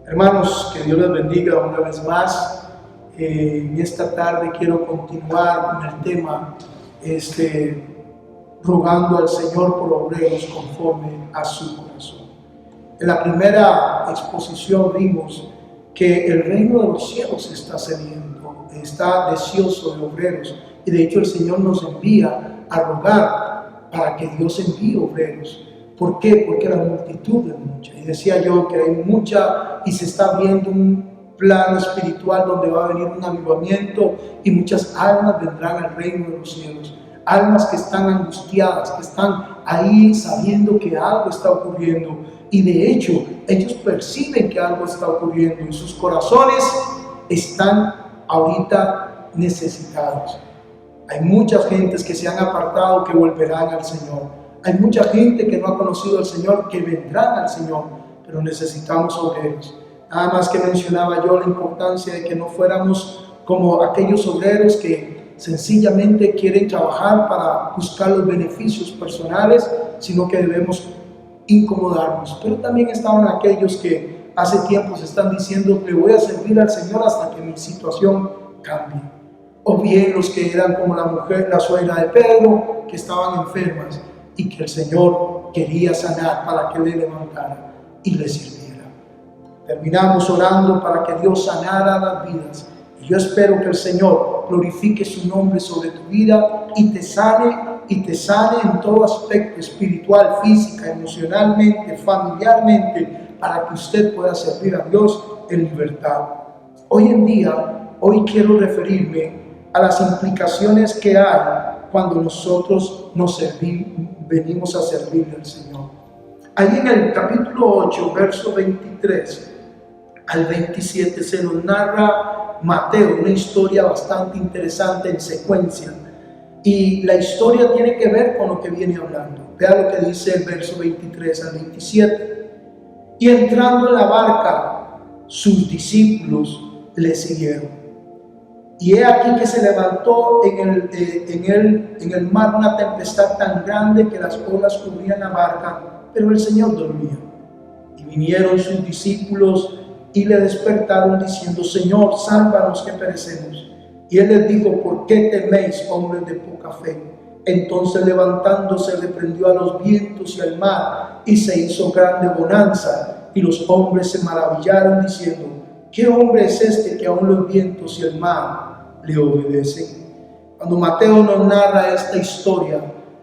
Hermanos, que Dios les bendiga una vez más. En esta tarde quiero continuar con el tema, rogando al Señor por obreros conforme a su corazón. En la primera exposición vimos que el reino de los cielos está sediento, está deseoso de obreros, y de hecho el Señor nos envía a rogar para que Dios envíe obreros. ¿Por qué? Porque la multitud es mucha. Y decía yo que hay mucha y se está viendo un plano espiritual donde va a venir un avivamiento y muchas almas vendrán al reino de los cielos. Almas que están angustiadas, que están ahí sabiendo que algo está ocurriendo. Y de hecho, ellos perciben que algo está ocurriendo y sus corazones están ahorita necesitados. Hay muchas gentes que se han apartado que volverán al Señor. Hay mucha gente que no ha conocido al Señor, que vendrán al Señor, pero necesitamos obreros. Nada más que mencionaba yo la importancia de que no fuéramos como aquellos obreros que sencillamente quieren trabajar para buscar los beneficios personales, sino que debemos incomodarnos. Pero también estaban aquellos que hace tiempo se están diciendo que voy a servir al Señor hasta que mi situación cambie. O bien los que eran como la mujer, la suegra de Pedro, que estaban enfermas y que el Señor quería sanar para que le levantara y le sirviera. Terminamos orando para que Dios sanara las vidas. Y yo espero que el Señor glorifique su nombre sobre tu vida y te sane en todo aspecto espiritual, física, emocionalmente, familiarmente, para que usted pueda servir a Dios en libertad. Hoy quiero referirme a las implicaciones que hay cuando nosotros venimos a servirle al Señor. Ahí en el capítulo 8, verso 23 al 27, se nos narra Mateo, una historia bastante interesante en secuencia. Y la historia tiene que ver con lo que viene hablando. Vea lo que dice el verso 23 al 27. Y entrando en la barca, sus discípulos le siguieron. Y he aquí que se levantó en el mar una tempestad tan grande que las olas cubrían la barca, pero el Señor dormía. Y vinieron sus discípulos y le despertaron diciendo: Señor, sálvanos que perecemos. Y él les dijo: ¿por qué teméis, hombres de poca fe? Entonces levantándose reprendió a los vientos y al mar, y se hizo grande bonanza. Y los hombres se maravillaron diciendo: ¿qué hombre es este que aún los vientos y el mar le obedecen? Cuando Mateo nos narra esta historia,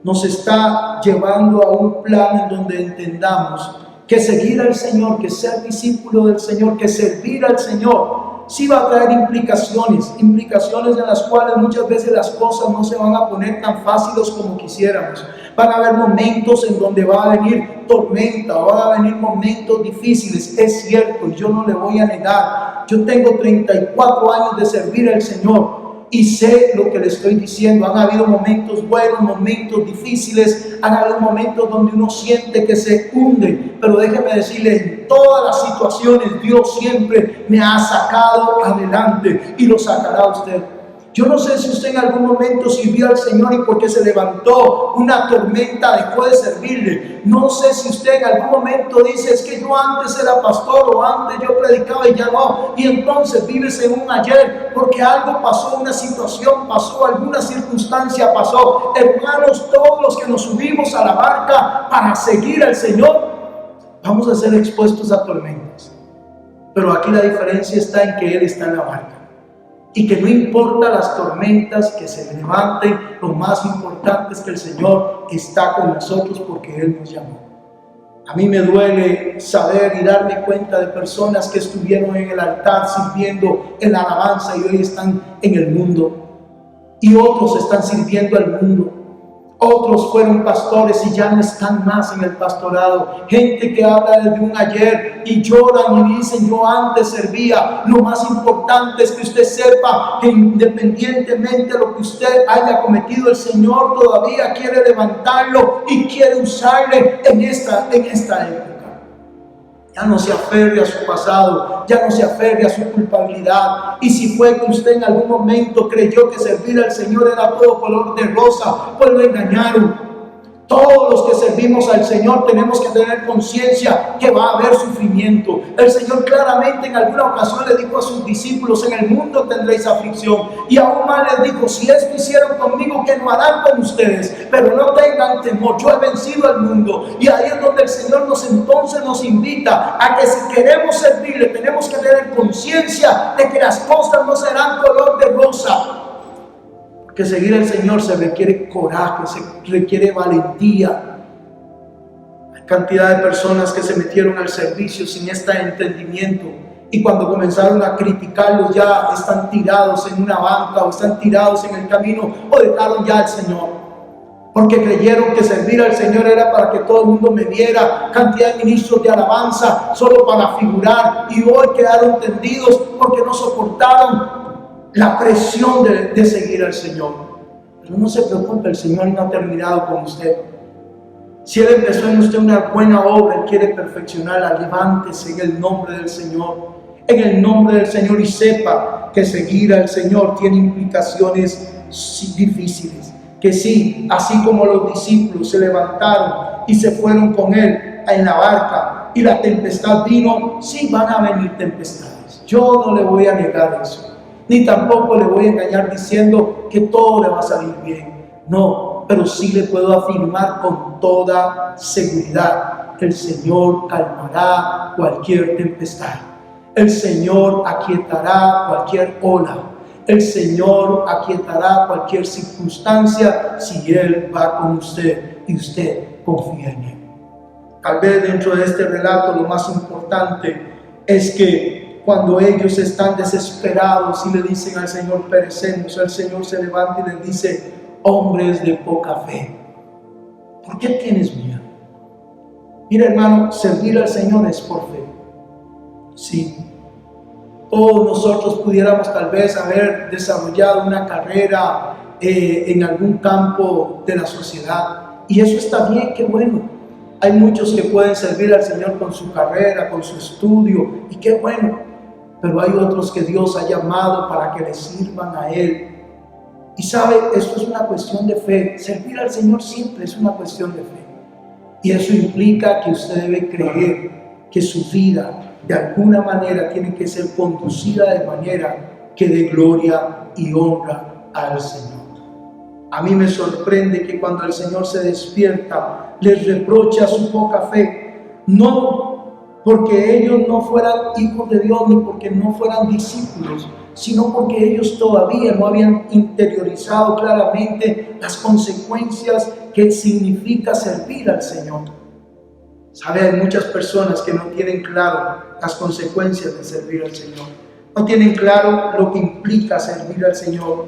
nos está llevando a un plano en donde entendamos que seguir al Señor, que ser discípulo del Señor, que servir al Señor, sí va a traer implicaciones en las cuales muchas veces las cosas no se van a poner tan fáciles como quisiéramos. Van a haber momentos en donde va a venir tormenta, van a venir momentos difíciles, es cierto, yo no le voy a negar. Yo tengo 34 años de servir al Señor y sé lo que le estoy diciendo. Han habido momentos buenos, momentos difíciles, han habido momentos donde uno siente que se hunde, pero déjeme decirle, en todas las situaciones Dios siempre me ha sacado adelante y lo sacará a usted. Yo no sé si usted en algún momento sirvió al Señor y porque se levantó una tormenta dejó de servirle. No sé si usted en algún momento dice: es que yo antes era pastor o antes yo predicaba y ya no. Y entonces vives en un ayer porque algo pasó, una situación pasó, alguna circunstancia pasó. Hermanos, todos los que nos subimos a la barca para seguir al Señor, vamos a ser expuestos a tormentas. Pero aquí la diferencia está en que Él está en la barca. Y que no importa las tormentas que se levanten, lo más importante es que el Señor está con nosotros porque Él nos llamó. A mí me duele saber y darme cuenta de personas que estuvieron en el altar sirviendo en la alabanza y hoy están en el mundo. Y otros están sirviendo al mundo. Otros fueron pastores y ya no están más en el pastorado. Gente que habla desde un ayer y lloran y dicen: yo antes servía. Lo más importante es que usted sepa que independientemente de lo que usted haya cometido, el Señor todavía quiere levantarlo y quiere usarle en esta época. Ya no se aferre a su pasado, ya no se aferre a su culpabilidad. Y si fue que usted en algún momento creyó que servir al Señor era todo color de rosa, pues lo engañaron. Todos los que servimos al Señor tenemos que tener conciencia que va a haber sufrimiento. El Señor claramente en alguna ocasión le dijo a sus discípulos: en el mundo tendréis aflicción. Y aún más les dijo: si esto hicieron conmigo, ¿qué no harán con ustedes? Pero no tengan temor, yo he vencido al mundo. Y ahí es donde el Señor entonces nos invita a que si queremos servirle, tenemos que tener conciencia de que las cosas no serán color de rosa. Que seguir al Señor se requiere coraje, se requiere valentía. Hay cantidad de personas que se metieron al servicio sin este entendimiento, y cuando comenzaron a criticarlos ya están tirados en una banca o están tirados en el camino o dejaron ya al Señor, porque creyeron que servir al Señor era para que todo el mundo me viera, cantidad de ministros de alabanza solo para figurar, y hoy quedaron tendidos porque no soportaron la presión de seguir al Señor. Pero no se preocupe, el Señor no ha terminado con usted. Si Él empezó en usted una buena obra, Él quiere perfeccionarla. Levántese en el nombre del Señor, en el nombre del Señor, y sepa que seguir al Señor tiene implicaciones difíciles. Que sí, así como los discípulos se levantaron y se fueron con Él en la barca y la tempestad vino, sí van a venir tempestades. Yo no le voy a negar eso, ni tampoco le voy a engañar diciendo que todo le va a salir bien. No, pero sí le puedo afirmar con toda seguridad: el Señor calmará cualquier tempestad. El Señor aquietará cualquier ola. El Señor aquietará cualquier circunstancia si Él va con usted y usted confía en Él. Tal vez dentro de este relato lo más importante es que cuando ellos están desesperados y le dicen al Señor: perecemos, el Señor se levanta y les dice: hombres de poca fe, ¿por qué tienes miedo? Mira, hermano, servir al Señor es por fe. Sí, todos nosotros pudiéramos tal vez haber desarrollado una carrera en algún campo de la sociedad, y eso está bien, qué bueno. Hay muchos que pueden servir al Señor con su carrera, con su estudio, y qué bueno. Pero hay otros que Dios ha llamado para que le sirvan a Él. Y sabe, esto es una cuestión de fe. Servir al Señor siempre es una cuestión de fe. Y eso implica que usted debe creer que su vida de alguna manera tiene que ser conducida de manera que dé gloria y honra al Señor. A mí me sorprende que cuando el Señor se despierta, les reprocha su poca fe. No porque ellos no fueran hijos de Dios, ni porque no fueran discípulos, sino porque ellos todavía no habían interiorizado claramente las consecuencias que significa servir al Señor. ¿Sabe? Hay muchas personas que no tienen claro las consecuencias de servir al Señor. No tienen claro lo que implica servir al Señor.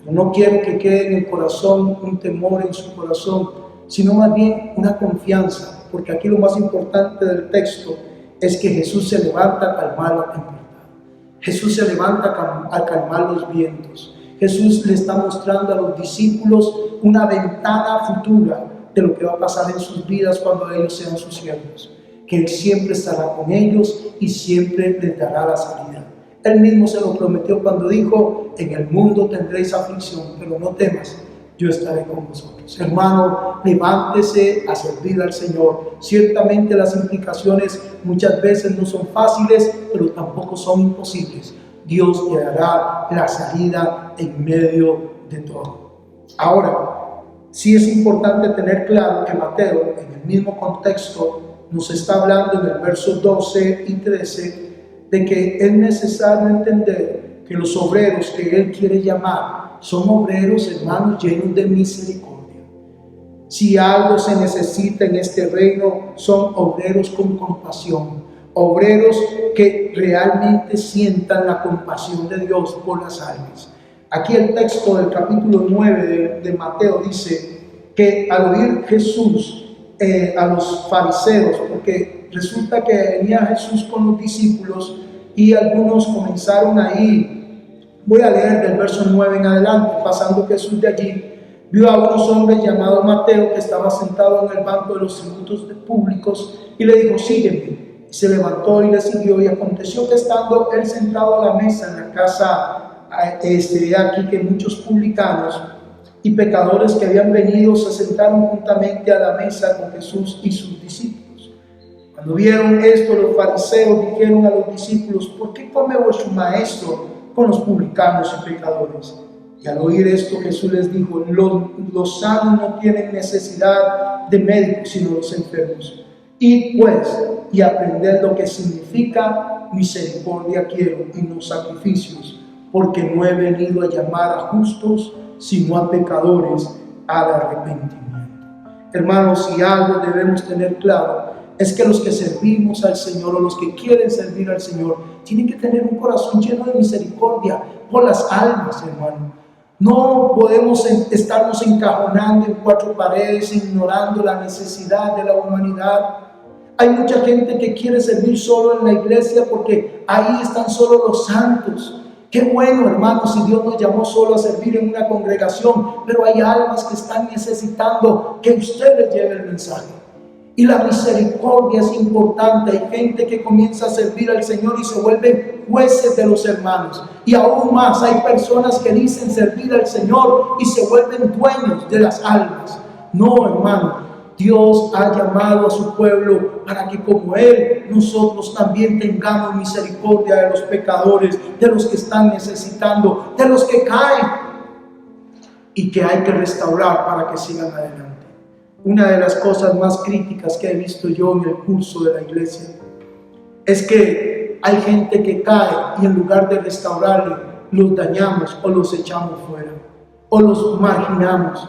No quiero que quede en el corazón un temor en su corazón, sino más bien una confianza. Porque aquí lo más importante del texto es que Jesús se levanta a calmar la tempestad. Jesús se levanta a calmar los vientos. Jesús le está mostrando a los discípulos una ventana futura de lo que va a pasar en sus vidas cuando ellos sean sus siervos. Que Él siempre estará con ellos y siempre les dará la salida. Él mismo se lo prometió cuando dijo: en el mundo tendréis aflicción, pero no temas, yo estaré con vosotros. Hermano, levántese a servir al Señor. Ciertamente las implicaciones muchas veces no son fáciles, pero tampoco son imposibles. Dios te dará la salida en medio de todo. Ahora, sí es importante tener claro que Mateo, en el mismo contexto, nos está hablando en el verso 12 y 13 de que es necesario entender que los obreros que Él quiere llamar son obreros, hermanos, llenos de misericordia. Si algo se necesita en este reino, son obreros con compasión, obreros que realmente sientan la compasión de Dios por las almas. Aquí el texto del capítulo 9 de Mateo dice que al oír Jesús a los fariseos, porque resulta que venía Jesús con los discípulos y algunos comenzaron ahí. Voy a leer del verso 9 en adelante. Pasando Jesús de allí, vio a unos hombres llamados Mateo, que estaba sentado en el banco de los tributos públicos, y le dijo: sígueme. Y se levantó y le siguió. Y aconteció que estando él sentado a la mesa en la casa, aquí que muchos publicanos y pecadores que habían venido se sentaron juntamente a la mesa con Jesús y sus discípulos. Cuando vieron esto, los fariseos dijeron a los discípulos: ¿por qué come vuestro maestro con los publicanos y pecadores? Y al oír esto, Jesús les dijo: los sanos no tienen necesidad de médicos, sino los enfermos. Id pues y aprended lo que significa misericordia quiero y no sacrificios, porque no he venido a llamar a justos, sino a pecadores al arrepentimiento. Hermanos, si algo debemos tener claro, es que los que servimos al Señor, o los que quieren servir al Señor, tienen que tener un corazón lleno de misericordia por las almas, hermano. No podemos estarnos encajonando en cuatro paredes, ignorando la necesidad de la humanidad. Hay mucha gente que quiere servir solo en la iglesia porque ahí están solo los santos. Qué bueno, hermanos, si Dios nos llamó solo a servir en una congregación, pero hay almas que están necesitando que usted les lleve el mensaje. Y la misericordia es importante. Hay gente que comienza a servir al Señor y se vuelven jueces de los hermanos. Y aún más, hay personas que dicen servir al Señor y se vuelven dueños de las almas. No, hermano. Dios ha llamado a su pueblo para que como Él, nosotros también tengamos misericordia de los pecadores, de los que están necesitando, de los que caen y que hay que restaurar para que sigan adelante. Una de las cosas más críticas que he visto yo en el curso de la iglesia es que hay gente que cae y en lugar de restaurarle, los dañamos o los echamos fuera o los marginamos.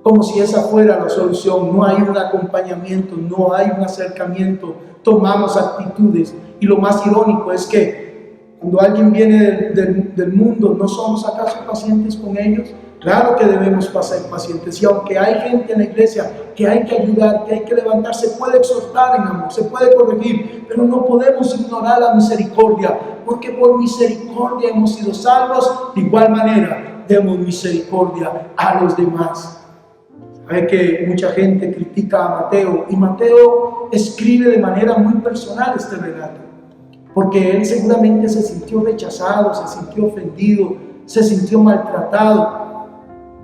Como si esa fuera la solución. No hay un acompañamiento, no hay un acercamiento, tomamos actitudes. Y lo más irónico es que cuando alguien viene del mundo, ¿no somos acaso pacientes con ellos? Claro que debemos ser pacientes. Y aunque hay gente en la iglesia que hay que ayudar, que hay que levantar, se puede exhortar en amor, se puede corregir, pero no podemos ignorar la misericordia, porque por misericordia hemos sido salvos. De igual manera, demos misericordia a los demás. Sabe que mucha gente critica a Mateo, y Mateo escribe de manera muy personal este relato, porque él seguramente se sintió rechazado, se sintió ofendido, se sintió maltratado.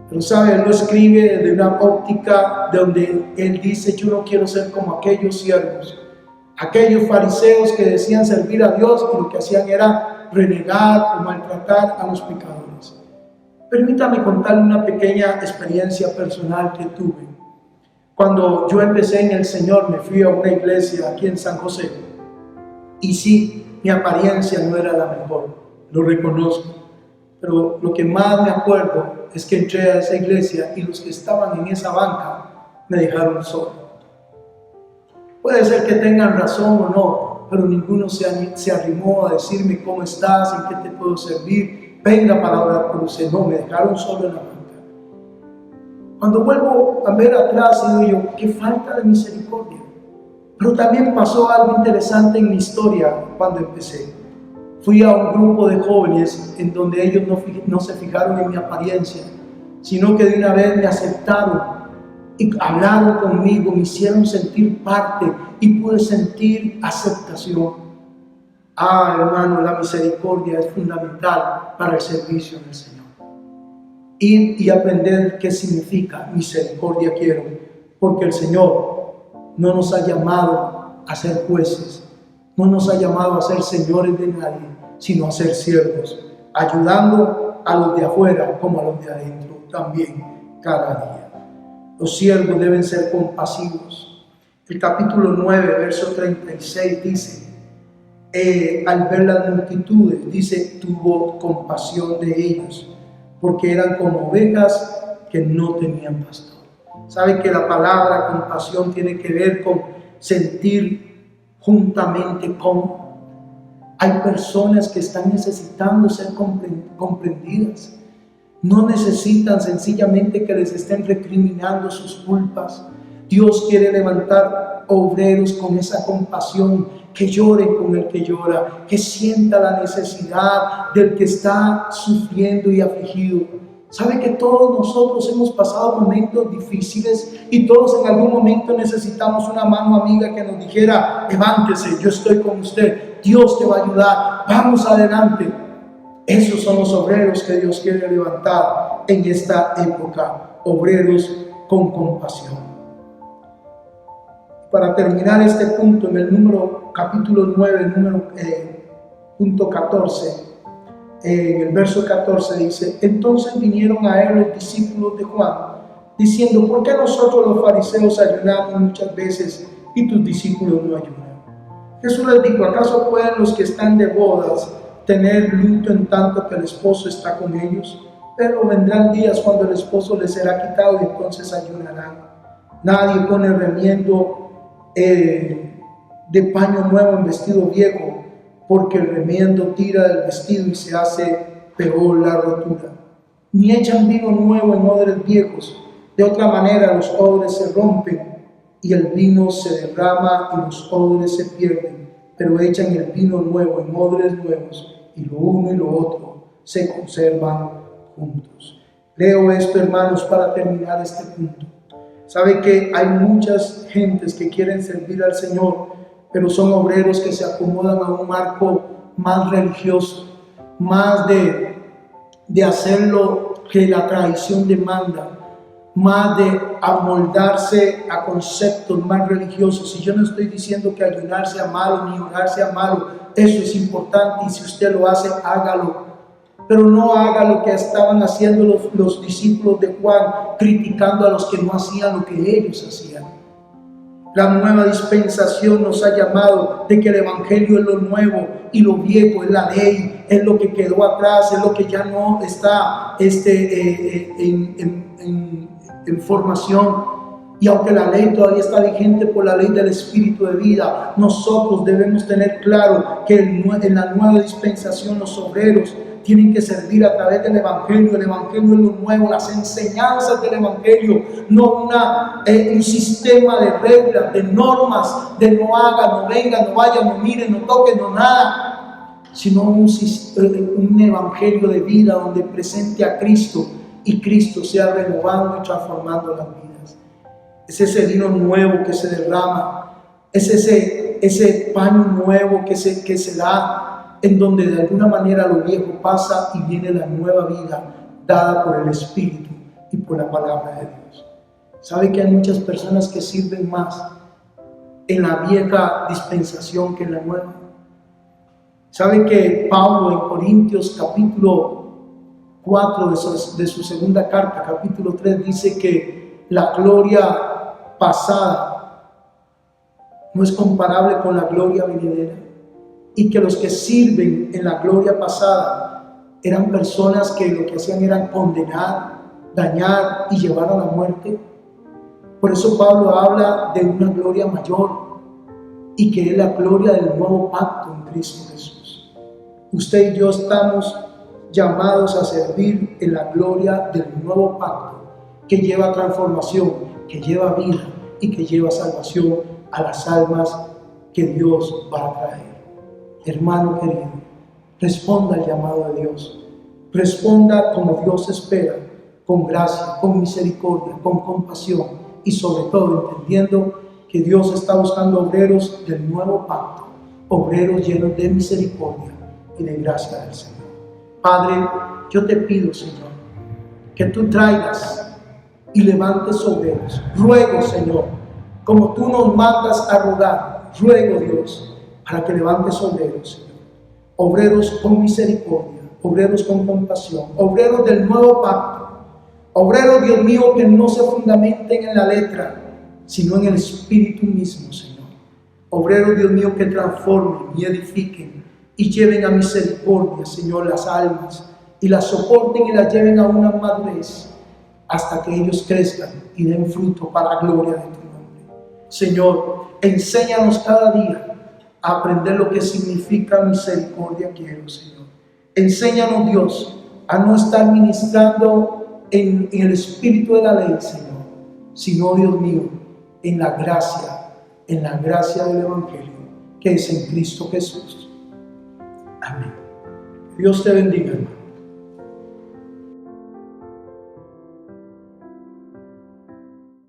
Pero sabe, él lo escribe de una óptica donde él dice: yo no quiero ser como aquellos siervos, aquellos fariseos que decían servir a Dios y lo que hacían era renegar o maltratar a los pecadores. Permítame contarle una pequeña experiencia personal que tuve. Cuando yo empecé en el Señor, me fui a una iglesia aquí en San José. Y sí, mi apariencia no era la mejor, lo reconozco. Pero lo que más me acuerdo es que entré a esa iglesia y los que estaban en esa banca me dejaron solo. Puede ser que tengan razón o no, pero ninguno se arrimó a decirme: ¿cómo estás? ¿En qué te puedo servir? Venga para orar por usted. No, me dejaron solo en la banca. Cuando vuelvo a ver atrás, digo yo: qué falta de misericordia. Pero también pasó algo interesante en mi historia cuando empecé. Fui a un grupo de jóvenes en donde ellos no se fijaron en mi apariencia, sino que de una vez me aceptaron y hablaron conmigo, me hicieron sentir parte y pude sentir aceptación. Hermano, la misericordia es fundamental para el servicio del Señor. Ir y aprender qué significa misericordia quiero, porque el Señor no nos ha llamado a ser jueces, no nos ha llamado a ser señores de nadie, sino a ser siervos, ayudando a los de afuera como a los de adentro también cada día. Los siervos deben ser compasivos. El capítulo 9, verso 36 dice: al ver las multitudes, dice, tuvo compasión de ellos, porque eran como ovejas que no tenían pastor. ¿Sabe que la palabra compasión tiene que ver con sentir juntamente con? Hay personas que están necesitando ser comprendidas. No necesitan sencillamente que les estén recriminando sus culpas. Dios quiere levantar obreros con esa compasión, que lloren con el que llora, que sienta la necesidad del que está sufriendo y afligido. Sabe que todos nosotros hemos pasado momentos difíciles y todos en algún momento necesitamos una mano amiga que nos dijera: levántese, yo estoy con usted, Dios te va a ayudar, vamos adelante. Esos son los obreros que Dios quiere levantar en esta época. obreros con compasión. Para terminar este punto, en el capítulo 9, punto 14, en el verso 14 dice: entonces vinieron a él los discípulos de Juan, diciendo: ¿por qué nosotros los fariseos ayunamos muchas veces y tus discípulos no ayunan? Jesús les dijo: ¿acaso pueden los que están de bodas tener luto en tanto que el esposo está con ellos? Pero vendrán días cuando el esposo les será quitado y entonces ayunarán. Nadie pone remiendo de paño nuevo en vestido viejo, porque el remiendo tira del vestido y se hace peor la rotura. Ni echan vino nuevo en odres viejos, de otra manera los odres se rompen y el vino se derrama y los odres se pierden, pero echan el vino nuevo en odres nuevos y lo uno y lo otro se conservan juntos. Leo esto, hermanos, para terminar este punto. Sabe que hay muchas gentes que quieren servir al Señor, pero son obreros que se acomodan a un marco más religioso, más de hacer lo que la tradición demanda, más de amoldarse a conceptos más religiosos. Y yo no estoy diciendo que ayunar sea malo ni orar sea malo, eso es importante, y si usted lo hace, hágalo. Pero no haga lo que estaban haciendo los discípulos de Juan, criticando a los que no hacían lo que ellos hacían. La nueva dispensación nos ha llamado de que el Evangelio es lo nuevo y lo viejo es la ley, es lo que quedó atrás, es lo que ya no está en formación. Y aunque la ley todavía está vigente por la ley del Espíritu de vida, nosotros debemos tener claro que en la nueva dispensación los obreros tienen que servir a través del Evangelio. El Evangelio es lo nuevo, las enseñanzas del Evangelio, no un sistema de reglas, de normas, de no haga, no venga, no vaya, no mire, no toque, no nada, sino un Evangelio de vida donde presente a Cristo y Cristo sea renovando y transformando las vidas. Es ese vino nuevo que se derrama, es ese pan nuevo que se da, en donde de alguna manera lo viejo pasa y viene la nueva vida dada por el Espíritu y por la palabra de Dios. ¿Sabe que hay muchas personas que sirven más en la vieja dispensación que en la nueva? ¿Sabe que Pablo en Corintios capítulo 4 de su segunda carta, capítulo 3, dice que la gloria pasada no es comparable con la gloria venidera? Y que los que sirven en la gloria pasada eran personas que lo que hacían era condenar, dañar y llevar a la muerte. Por eso Pablo habla de una gloria mayor, y que es la gloria del nuevo pacto en Cristo Jesús. Usted y yo estamos llamados a servir en la gloria del nuevo pacto, que lleva transformación, que lleva vida y que lleva salvación a las almas que Dios va a traer. Hermano querido, responda al llamado de Dios. Responda como Dios espera, con gracia, con misericordia, con compasión y sobre todo entendiendo que Dios está buscando obreros del nuevo pacto, obreros llenos de misericordia y de gracia del Señor. Padre, yo te pido, Señor, que tú traigas y levantes obreros. Ruego, Señor, como tú nos mandas a rogar, ruego, Dios, para que levantes obreros, Señor. Obreros con misericordia, obreros con compasión, obreros del nuevo pacto, obreros, Dios mío, que no se fundamenten en la letra, sino en el Espíritu mismo, Señor. Obreros, Dios mío, que transformen y edifiquen y lleven a misericordia, Señor, las almas, y las soporten y las lleven a una madurez hasta que ellos crezcan y den fruto para la gloria de tu nombre. Señor, enséñanos cada día a aprender lo que significa misericordia quiero, Señor. Enséñanos, Dios, a no estar ministrando en el espíritu de la ley, Señor, sino, Dios mío, en la gracia del Evangelio, que es en Cristo Jesús. Amén. Dios te bendiga, hermano.